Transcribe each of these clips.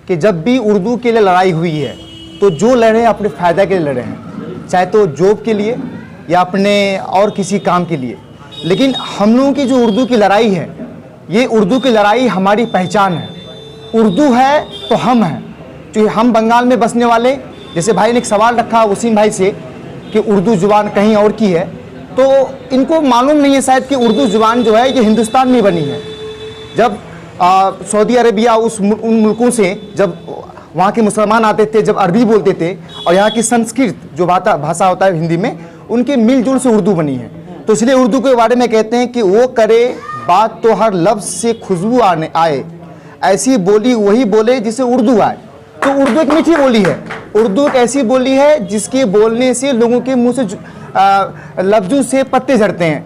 कि जब भी उर्दू के लिए लड़ाई हुई है तो जो लड़े हैं अपने फ़ायदा के लिए लड़े हैं, चाहे तो जॉब के लिए या अपने और किसी काम के लिए। लेकिन हम लोगों की जो उर्दू की लड़ाई है, ये उर्दू की लड़ाई हमारी पहचान है। उर्दू है तो हम हैं, जो हम बंगाल में बसने वाले, जैसे भाई ने एक सवाल रखा वसीम भाई से कि उर्दू ज़ुबान कहीं और की है, तो इनको मालूम नहीं है शायद कि उर्दू ज़ुबान जो है ये हिंदुस्तान में बनी है। जब सऊदी अरेबिया उन मुल्कों से जब वहाँ के मुसलमान आते थे, जब अरबी बोलते थे, और यहाँ की संस्कृत जो भाषा होता है हिंदी में, उनके मिलजुल से उर्दू बनी है। तो इसलिए उर्दू के बारे में कहते हैं कि वो करे बात तो हर लफ्ज़ से खुशबू आए, ऐसी बोली वही बोले जिसे उर्दू आए। तो उर्दू एक मीठी बोली है, उर्दू एक ऐसी बोली है जिसके बोलने से लोगों के मुंह से लफ्ज़ों से पत्ते झड़ते हैं,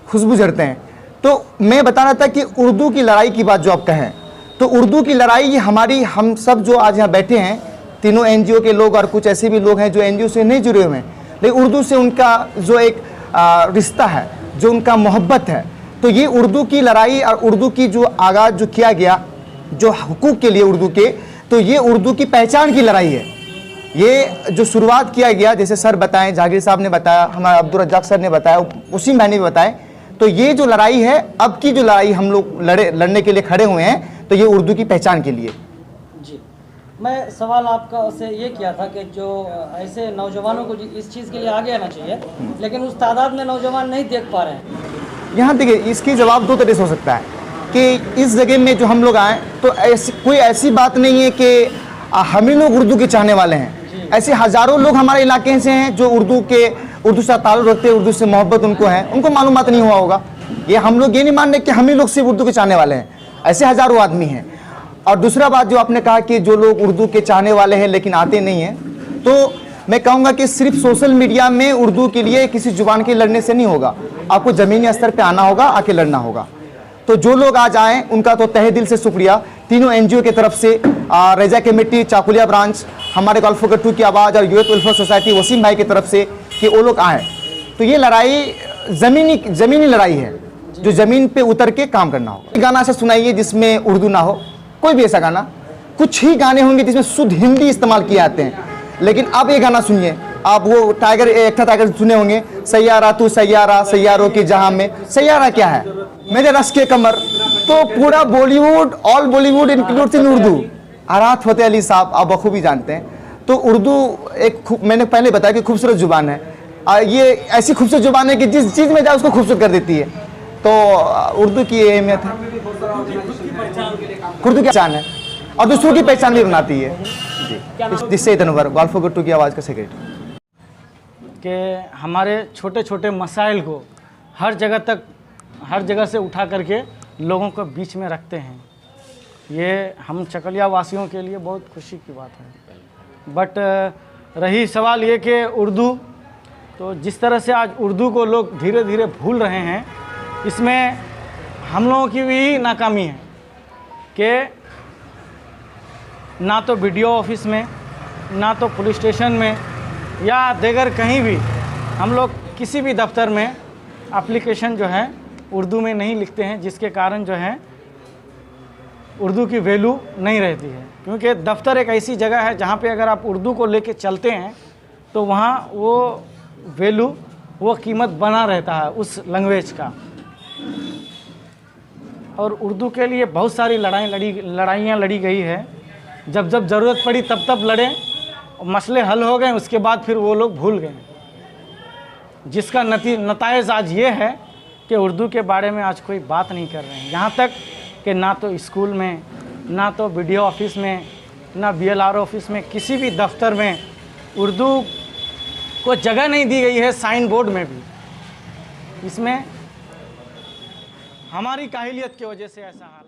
खुशबू झड़ते हैं। तो मैं बता रहा था कि उर्दू की लड़ाई की बात जो आप कहें, तो उर्दू की लड़ाई ये हमारी, हम सब जो आज यहाँ बैठे हैं, तीनों एनजीओ के लोग और कुछ ऐसे भी लोग हैं जो एनजीओ से नहीं जुड़े हुए हैं, लेकिन उर्दू से उनका जो एक रिश्ता है, जो उनका मोहब्बत है, तो ये उर्दू की लड़ाई और उर्दू की जो आगाज़ जो किया गया, जो हुकूक के लिए उर्दू के, तो ये उर्दू की पहचान की लड़ाई है। ये जो शुरुआत किया गया, जैसे सर बताएं, जहांगीर साहब ने बताया, हमारे अब्दुल रज्जाक सर ने बताया, वसीम भाई ने भी बताया, तो ये जो लड़ाई है, अब की जो लड़ाई हम लोग लड़ने के लिए खड़े हुए हैं, तो ये उर्दू की पहचान के लिए। जी, मैं सवाल आपका से ये किया था कि जो ऐसे नौजवानों को इस चीज़ के लिए आगे आना चाहिए, लेकिन उस तादाद में नौजवान नहीं देख पा रहे हैं। यहाँ देखिए, इसकी जवाब दो तरह से हो सकता है कि इस जगह में जो हम लोग आए, तो कोई ऐसी बात नहीं है कि हम ही लोग उर्दू के चाहने वाले हैं। ऐसे हज़ारों लोग हमारे इलाके से हैं जो उर्दू से ताल्लुक़ रखते हैं, उर्दू से मोहब्बत उनको है, उनको मालूमात नहीं हुआ होगा। ये हम लोग ये नहीं मान रहे कि हम ही लोग सिर्फ उर्दू के चाहने वाले हैं, ऐसे हज़ारों आदमी हैं। और दूसरा बात जो आपने कहा कि जो लोग उर्दू के चाहने वाले हैं लेकिन आते नहीं हैं, तो मैं कहूँगा कि सिर्फ सोशल मीडिया में उर्दू के लिए किसी ज़ुबान के लड़ने से नहीं होगा, आपको ज़मीनी स्तर पर आना होगा, आके लड़ना होगा। तो जो लोग आज आएँ उनका तो तहे दिल से शुक्रिया, तीनों एनजीओ की तरफ से, रेजा कमेटी चाकुलिया ब्रांच, हमारे गल्फ फॉर टू की आवाज़ और यूथ वेलफेयर सोसाइटी वसीम भाई की तरफ से कि वो लोग आए। तो ये लड़ाई ज़मीनी लड़ाई है, जो ज़मीन पे उतर के काम करना होगा। गाना ऐसा सुनाइए जिसमें उर्दू ना हो, कोई भी ऐसा गाना। कुछ ही गाने होंगे जिसमें शुद्ध हिंदी इस्तेमाल किए जाते हैं, लेकिन अब ये गाना सुनिए आप, वो टाइगर, एक था टाइगर सुने होंगे, सैयारा तू सैयारा सैयारों की जहां में। सैयारा क्या है? मेरे रस के कमर। तो पूरा बॉलीवुड, ऑल बॉलीवुड इंक्लूड्स इन उर्दू। आरात फतेह अली साहब आप बखूबी जानते हैं। तो उर्दू एक, मैंने पहले बताया कि खूबसूरत ज़ुबान है, ये ऐसी खूबसूरत ज़ुबान है कि जिस चीज़ में जाए उसको खूबसूरत कर देती है। तो उर्दू की अहमियत है, उर्दू की पहचान है और दूसरों की पहचान भी बनाती है जी। जिससे तनवर गल्फ फॉर टू की आवाज़ का सेक्रेटरी कि हमारे छोटे छोटे मसाइल को हर जगह से उठा करके लोगों को बीच में रखते हैं। ये हम चकलिया वासियों के लिए बहुत खुशी की बात है। बट रही सवाल ये कि उर्दू, तो जिस तरह से आज उर्दू को लोग धीरे धीरे भूल रहे हैं, इसमें हम लोगों की भी नाकामी है कि ना तो वीडियो ऑफिस में, ना तो पुलिस स्टेशन में या देगर कहीं भी हम लोग किसी भी दफ्तर में एप्लीकेशन जो है उर्दू में नहीं लिखते हैं, जिसके कारण जो है उर्दू की वैल्यू नहीं रहती है। क्योंकि दफ्तर एक ऐसी जगह है जहाँ पे अगर आप उर्दू को लेके चलते हैं तो वहाँ वो वैल्यू, वो कीमत बना रहता है उस लैंग्वेज का। और उर्दू के लिए बहुत सारी लड़ाइयाँ लड़ी गई है। जब जब ज़रूरत पड़ी तब तब लड़े, मसले हल हो गए, उसके बाद फिर वो लोग भूल गए। जिसका नतीजा आज ये है कि उर्दू के बारे में आज कोई बात नहीं कर रहे हैं। यहाँ तक कि ना तो स्कूल में, ना तो वीडियो ऑफिस में, ना BLR ऑफिस में, किसी भी दफ्तर में उर्दू को जगह नहीं दी गई है, साइन बोर्ड में भी। इसमें हमारी काहिलियत की वजह से ऐसा हाल।